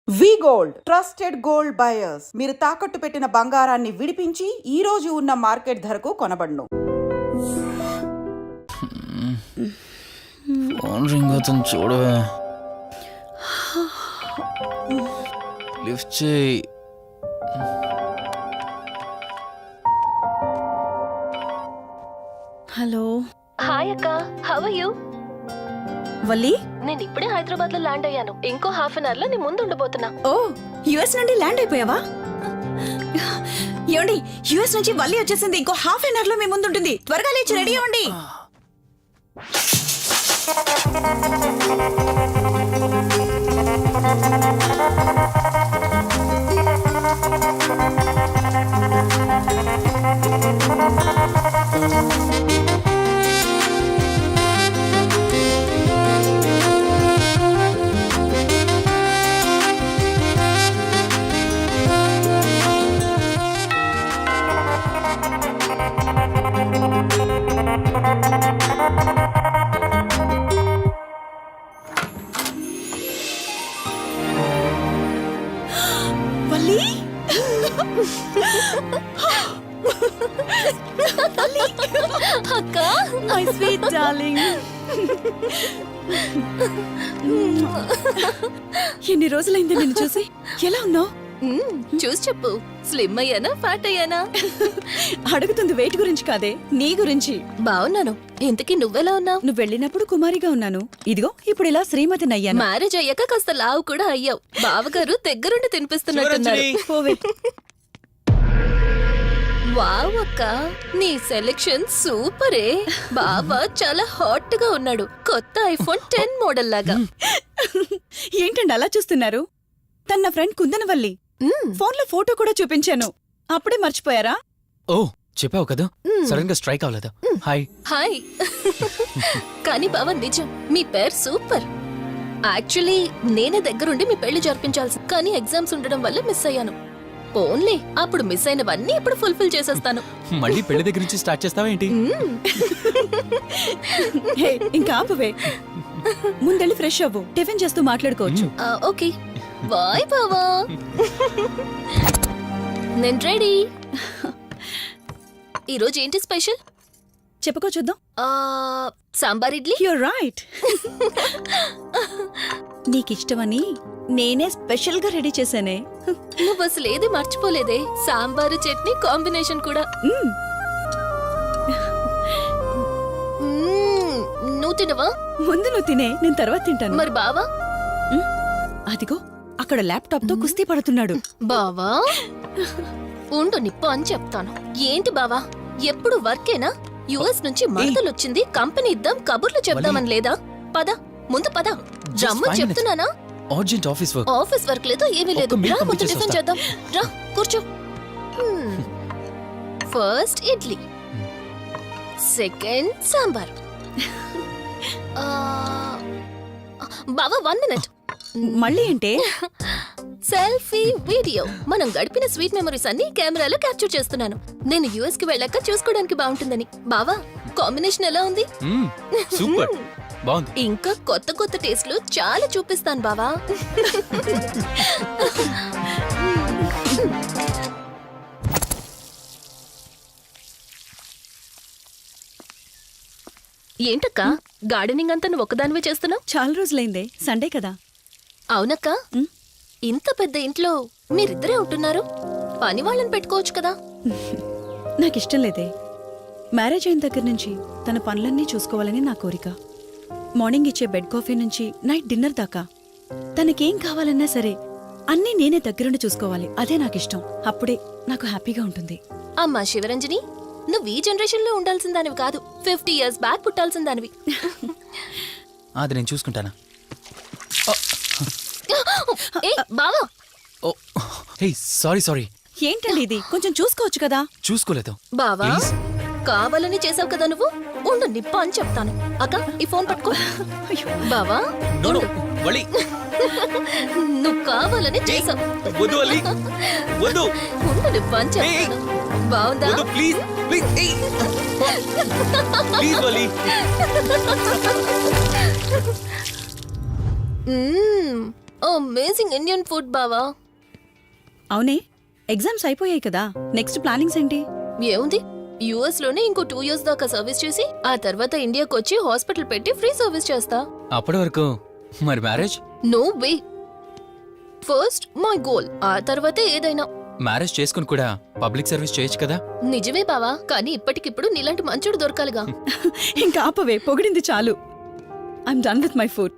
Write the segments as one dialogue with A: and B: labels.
A: వి gold trusted gold buyers మీరు తాకట్టు పెట్టిన బంగారాన్ని విడిపించి ఈ రోజు ఉన్న మార్కెట్ ధరకు కొనబడును.
B: ఫోన్ రింగ్ అవుతుంది చూడవే. లిఫ్ట్ చేయి.
C: హలో
D: హాయ్ అక్క, హౌ ఆర్ యు?
C: వల్లి,
D: నేను ఇప్పుడే హైదరాబాద్ లో ల్యాండ్ అయ్యాను. ఇంకో హాఫ్ అన్ అవర్ లో నీ ముందు ఉండబోతున్నా.
C: ఓ యుఎస్ నుండి ల్యాండ్ అయిపోయావా? ఏమండి, యుఎస్ నుంచి వల్లి వచ్చేసింది. ఇంకో హాఫ్ అన్ అవర్ లో మీ ముందు ఉంటుంది. త్వరగా లేచి రెడీ అవ్వండి. వల్లి,
D: అక్క,
C: మై స్వీట్ డార్లింగ్. ఎన్ని రోజులైంది నిన్ను చూసి. ఎలా ఉన్నావు?
D: చూసి చెప్పు. స్లిమ్ అయ్యానా, ఫ్యాట్ అయ్యానా?
C: అడుగుతుంది వెయిట్ గురించి కాదే, నీ గురించి.
D: బాగున్నాను. ఇంతకీ నువ్వెలా ఉన్నావు?
C: నువ్వు వెళ్ళినప్పుడు కుమారిగా ఉన్నాను. ఇదిగో ఇప్పుడు ఇలా శ్రీమతిని అయ్యాను.
D: మ్యారేజ్ అయ్యాక కాస్త లావు కూడా అయ్యావు. బావగారు దగ్గరుండి తినిపిస్తున్నట్టున్నారు.
C: పోవే.
D: వావ్ అక్క, నీ సెలెక్షన్ సూపరే. బావ చాలా హాట్ గా ఉన్నాడు. కొత్త ఐఫోన్ 10 మోడల్ లాగా.
C: ఏంటండి అలా చూస్తున్నారు? తన ఫ్రెండ్ కుందనవల్లి. ఫోన్ లో ఫోటో కూడా చూపించాను. అప్పుడే మర్చిపోయారా?
B: ఓ చెప్పావు కదా, సడన్ గా స్ట్రైక్ అవ్వలేదు. హాయ్.
D: హాయ్. కానీ బావ నిజం, మీ పేరు సూపర్. యాక్చువల్లీ నేనే దగ్గరుండి మీ పెళ్లి జరిపించాల్సి, కానీ ఎగ్జామ్స్ ఉండడం వల్ల మిస్ అయ్యాను. పోన్లే, అప్పుడు మిస్ అయినవన్నీ ఇప్పుడు ఫుల్ఫిల్ చేసేస్తాను.
B: మళ్ళీ పెళ్లి దగ్గర నుంచి స్టార్ట్ చేస్తావా ఏంటి?
C: హే, ఇంకా ఆపువే. ముందెళ్ళి ఫ్రెష్ అవ్వు. టిఫిన్ చేస్తూ మాట్లాడుకోవచ్చు.
D: ఓకే బాయ్ బావా. నేను రెడీ. ఈరోజు ఏంటి స్పెషల్?
C: చెప్పుకో చూద్దాం.
D: సాంబార్ ఇడ్లీ.
C: You're right. నీకిష్టమని నేనే స్పెషల్ గా రెడీ చేశానే.
D: నువ్వు అసలు ఏది మర్చిపోలేదే. సాంబారు చట్నీ కాంబినేషన్ కూడా. నువ్వు తినవా?
C: ముందు నువ్వు తినే, నేను తర్వాత తింటాను.
D: మరి బావా?
C: అదిగో అక్కడ ల్యాప్టాప్ తో కుస్తీ పడుతున్నాడు.
D: బావా ఉండు, నిప్పు అని చెప్తాను. ఏంటి బావా, ఎప్పుడు వర్కేనా? యుఎస్ నుంచి మరదలొచ్చింది, కంపెనీ ఇద్దాం, కబుర్లు చెప్దామని లేదా? పద ముందు పద. రమ్ము చెప్తున్నానా?
B: Urgent office work.
D: Office work లేదు, ఏమీ లేదు.
B: ఒక్క
D: రా
B: మీట్
D: ముందు
B: పంపించేసి
D: టిఫిన్
B: వస్తా.
D: చేద్దాం. రా కూర్చో. First idli, second sambar. బావా 1 మినిట్.
C: మళ్ళీ అంటే
D: సెల్ఫీ వీడియో. మనం గడిపిన స్వీట్ మెమరీస్ అన్ని కెమెరాలో క్యాప్చర్ చేస్తున్నాను. నేను యుఎస్ కి వెళ్ళాక చూసుకోవడానికి బాగుంటుందని. బావా కాంబినేషన్ ఎలా ఉంది?
B: సూపర్ బాగుంది.
D: ఇంకా కొత్త కొత్త టేస్ట్లు చాలా చూపిస్తాను బావా. ఏంటక్క, గార్డెనింగ్ అంతా నువ్వు ఒక్కదానివే చేస్తున్నావు?
C: చాలా రోజులైందే, సండే కదా.
D: అవునక్క, ఇంత పెద్ద ఇంట్లో మీరిద్దరే ఉంటున్నారు. పని వాళ్ళని పెట్టుకోవచ్చు కదా.
C: నాకిష్టం లేదే. మ్యారేజ్ అయిన దగ్గర నుంచి తన పనులన్నీ చూసుకోవాలని నా కోరిక. మార్నింగ్ ఇచ్చే బెడ్ కాఫీ నుంచి నైట్ డిన్నర్ దాకా తనకేం కావాలన్నా సరే అన్నీ నేనే దగ్గరుండి చూసుకోవాలి. అదే నాకిష్టం. అప్పుడే నాకు హ్యాపీగా ఉంటుంది.
D: అమ్మా శివరంజని, నువ్వు ఈ జనరేషన్ లో ఉండాల్సిన దానివి కాదు. 50 years బ్యాక్ పుట్టాల్సిన దానివి.
B: అది నేను చూసుకుంటానా?
D: బావా
B: ఓ హే, సారీ.
C: ఏంటండి ఇది? కొంచెం చూసుకోవచ్చు కదా.
B: చూసుకోలేదు.
D: బావా
B: Please.
D: కావాలని చేసావు కదా నువ్వు. ఉండు నిప్ప అని చెప్తాను. అక్క ఈ ఫోన్ పట్టుకో. బావా
B: నో నో
D: ఉండు.
B: వలి.
D: నువ్వు కావాలని చేసావు.
B: వద్దు వలి. వద్దు.
D: ఉండు నిప్ప అని చెప్తాను. బావుందా?
B: వద్దు ప్లీజ్. ప్లీజ్. ప్లీజ్ వలి.
D: అమేజింగ్ ఇండియన్ ఫుడ్ బావా.
C: అవునే, ఎగ్జామ్స్ అయిపోయాయి కదా, నెక్స్ట్ ప్లానింగ్స్ ఏంటి?
D: ఏముంది, యుఎస్ లోనే ఇంకో 2 years దాకా సర్వీస్ చేసి ఆ తర్వాత ఇండియాకి వచ్చి హాస్పిటల్ పెట్టి ఫ్రీ సర్వీస్ చేస్తా.
B: అప్పటి వరకు మరి marriage?
D: No way. First my goal, ఆ తర్వాతే ఏదైనా.
B: మ్యారేజ్ చేసుకుని కూడా పబ్లిక్ సర్వీస్ చేయొచ్చు కదా.
D: నిజమే బావా, కానీ ఇప్పటికిప్పుడు నీలాంటి మంచుడు దొరకాలిగా.
C: ఇంకా ఆపవే, పొగిడింది చాలు. I'm done with my food.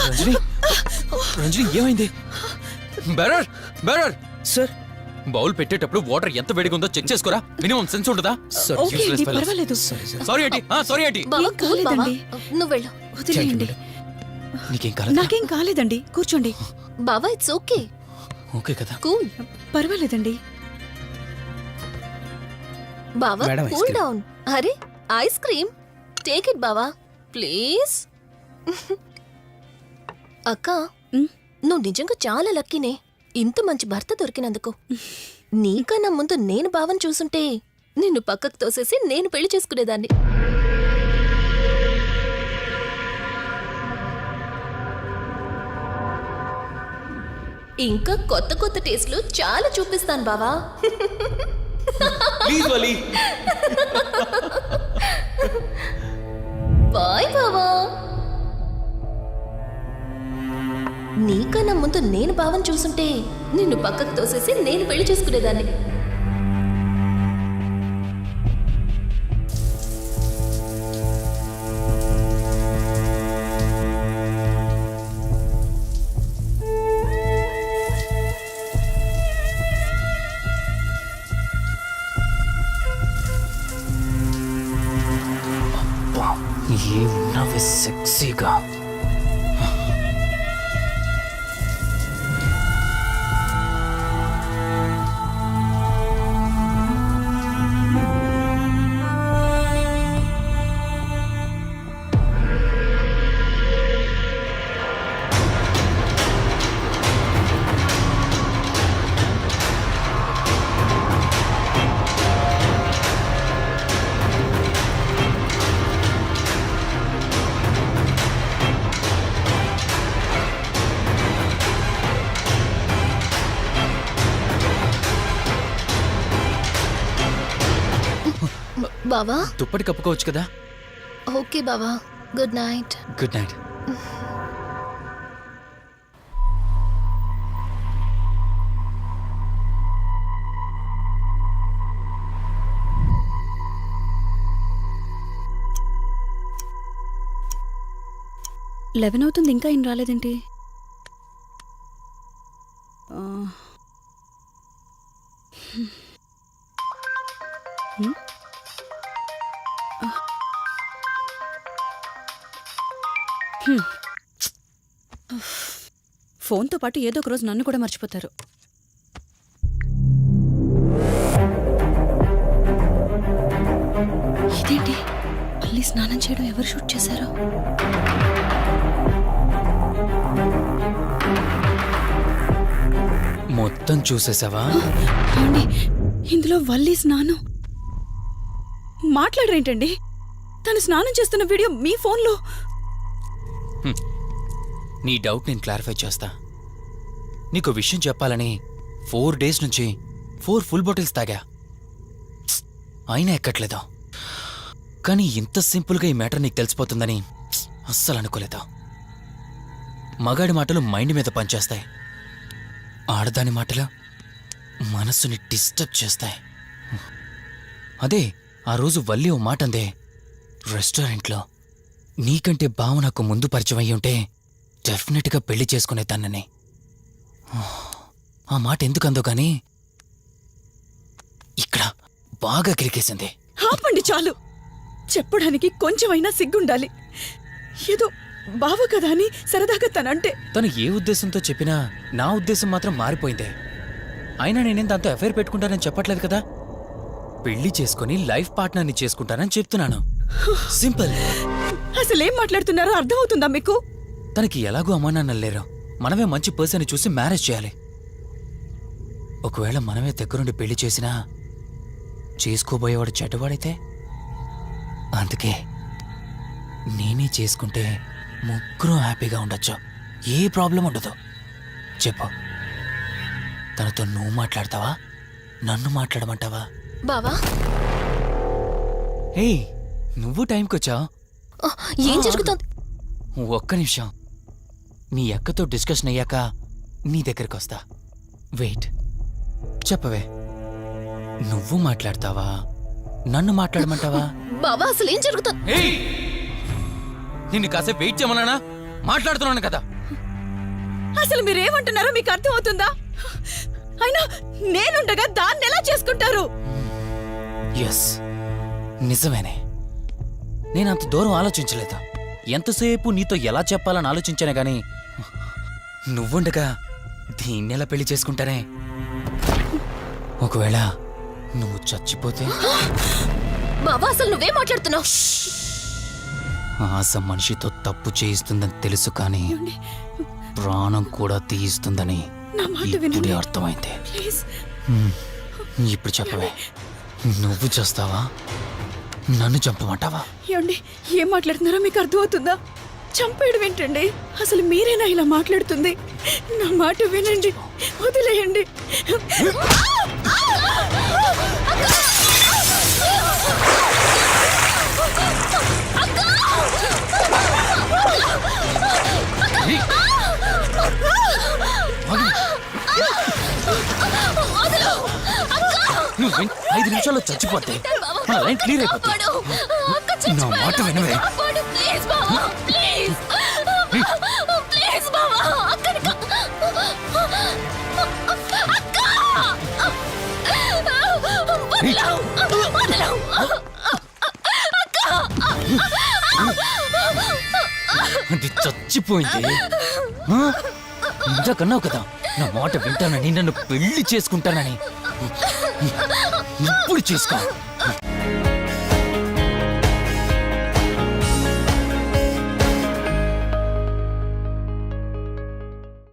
B: Ranjani, Ranjani ఏమైంది? బెరర్ బెరర్
E: సార్
B: బౌల్ పెట్టేటప్పుడు వాటర్ ఎంత వేడిగా ఉందో చెక్ చేసుకోరా. మినిమం సెన్స్ ఉంటుందా?
C: ఓకే అండి, పర్వాలేదు.
B: సారీ ఏంటి, సారీ ఏంటి.
D: బావా
C: ఏం
D: కూల్ బావా,
C: కాలేదండి.
D: నువ్వు వెళ్ళు.
C: వదిలేయండి.
B: నీకేం కాలేదు?
C: నాకేం కాలేదండి, కూర్చోండి.
D: బావా ఇట్స్ ఓకే,
B: ఓకే కదా.
D: కూల్.
C: పర్వాలేదండి.
D: బావా
E: madam, ice
D: cool
E: cream.
D: Down. అరే ఐస్ క్రీమ్, టేక్ ఇట్ బావా ప్లీజ్. అక్క,
C: ఉమ్,
D: నువ్వు నిజంగా చాలా లక్కీనే, ఇంత మంచి భర్త దొరికినందుకు. నీకన్నా ముందు నేను బావని చూసుంటే నిన్ను పక్కకు తోసేసి నేను పెళ్లి చేసుకునేదాన్ని. ఇంకా కొత్త కొత్త టేస్ట్లు చాలా చూపిస్తాను బావా.
B: Please Vali.
D: బాయ్ బావా. నీకన్నా ముందు నేను బావని చూసుంటే నిన్ను పక్కకు తోసేసి నేను పెళ్లి చేసుకునేదాన్ని.
B: ఏమున్నావే సెక్సీగా.
D: బావా
B: దుప్పటి కప్పుకోవచ్చు కదా.
D: ఓకే బావా, good night.
B: Good night.
C: Eleven అవుతుంది, ఇంకా ఏం రాలేదేంటి? ఆ, హ్మ్. హ్మ్. ఫోన్తో పాటు ఏదో ఒక రోజు నన్ను కూడా మర్చిపోతారు. ఇదేంటి, మళ్ళీ స్నానం చేయడం ఎవరు షూట్ చేశారో?
B: మొత్తం చూసేసావా?
C: ఏమండి, ఇందులో వల్లి స్నానం మాట్లాడరేంటండి? తను స్నానం చేస్తున్న వీడియో మీ ఫోన్లో.
B: నీ డౌట్ నేను క్లారిఫై చేస్తా. నీకు విషయం చెప్పాలని 4 days నుంచి 4 full బాటిల్స్ తాగా, అయినా ఎక్కట్లేదు. కానీ ఇంత సింపుల్గా ఈ మ్యాటర్ నీకు తెలిసిపోతుందని అస్సలు అనుకోలేదు. మగాడి మాటలు మైండ్ మీద పనిచేస్తాయి, ఆడదాని మాటలు మనస్సుని డిస్టర్బ్ చేస్తాయి. అదే ఆ రోజు వల్లి ఓ మాట అందే రెస్టారెంట్లో, నీకంటే బావ నాకు ముందు పరిచయం అయ్యి ఉంటే డెఫినెట్గా పెళ్లి చేసుకునేదాన్నని. ఆ మాట ఎందుకందో కానీ ఇక్కడ బాగా కిరికేసింది.
C: ఆపండి చాలు, చెప్పడానికి కొంచెమైనా సిగ్గుండాలి. ఏదో బావ కదా అని సరదాగా తనంటే.
B: తను ఏ ఉద్దేశంతో చెప్పినా నా ఉద్దేశం మాత్రం మారిపోయిందే. అయినా నేనేం దాంతో అఫైర్ పెట్టుకుంటానని చెప్పట్లేదు కదా. పెళ్లి చేసుకుని లైఫ్ పార్ట్నర్ని చేసుకుంటానని చెప్తున్నాను. సింపుల్.
C: అసలేం మాట్లాడుతున్నారో అర్థమవుతుందా మీకు?
B: తనకి ఎలాగూ అమ్మానాన్నలు లేరు, మనమే మంచి పర్సన్ని చూసి మ్యారేజ్ చేయాలి. ఒకవేళ మనమే దగ్గరుండి పెళ్లి చేసినా చేసుకోబోయేవాడు చెడ్డవాడైతే. అందుకే నేనే చేసుకుంటే ముగ్గురు హ్యాపీగా ఉండొచ్చు, ఏ ప్రాబ్లం ఉండదు. చెప్పు, తనతో నువ్వు మాట్లాడతావా, నన్ను మాట్లాడమంటావా?
D: బావా
B: హే, నువ్వు టైంకి వచ్చావు.
D: ఆ, ఏం జరుగుతోంది?
B: ఒక్క నిమిషం, మీ అక్కతో డిస్కషన్ అయ్యాక నీ దగ్గరికి వస్తా. వెయిట్, చెప్పవే, నువ్వు మాట్లాడతావా, నన్ను మాట్లాడమంటావా?
D: బావా అసలు ఏం జరుగుతోంది?
B: ఏయ్! నిన్ను కాసేపు వెయిట్ చేయమన్నానా? మాట్లాడుతున్నాను కదా.
C: అసలు మీరేమంటున్నారో మీకు అర్థమవుతుందా? అయినా నేనుండగా దాన్ని ఎలా చేసుకుంటారు?
B: ఎస్, నిజమేనే. నేను అంత దూరం ఆలోచించలేదు. ఎంతసేపు నీతో ఎలా చెప్పాలని ఆలోచించానే గాని నువ్వుండగా దీన్నెలా పెళ్లి చేసుకుంటానే? ఒకవేళ నువ్వు చచ్చిపోతే?
D: బావా అసలు నువ్వేం మాట్లాడుతున్నావు?
B: ఆశ మనిషితో తప్పు చేయిస్తుందని తెలుసు, కానీ ప్రాణం కూడా తీయిస్తుందని
C: నా మాట
B: ఇప్పుడే
C: వినండి.
B: అర్థమైంది.
C: ప్లీజ్.
B: ఇప్పుడు చెప్పవే, నువ్వు చేస్తావా, నన్ను చంపమంటావా?
C: ఏమండి, ఏం మాట్లాడుతున్నారో మీకు అర్థమవుతుందా? చంపేయడం ఏంటండి? అసలు మీరేనా ఇలా మాట్లాడుతుంది? నా మాట వినండి, వదిలేయండి.
B: నువ్వు 5 నిమిషాల్లో చచ్చిపోతే మన లైన్ క్లియర్ అయిపోతుంది. నా మాట వినవే.
D: ప్లీజ్ బావా, ప్లీజ్ ప్లీజ్ బావా, అక్కని
B: అది చచ్చిపోయింది. ఇందాకన్నావు కదా నా మాట వింటానని, నన్ను పెళ్లి చేసుకుంటానని. ఇప్పుడు చేసుకో.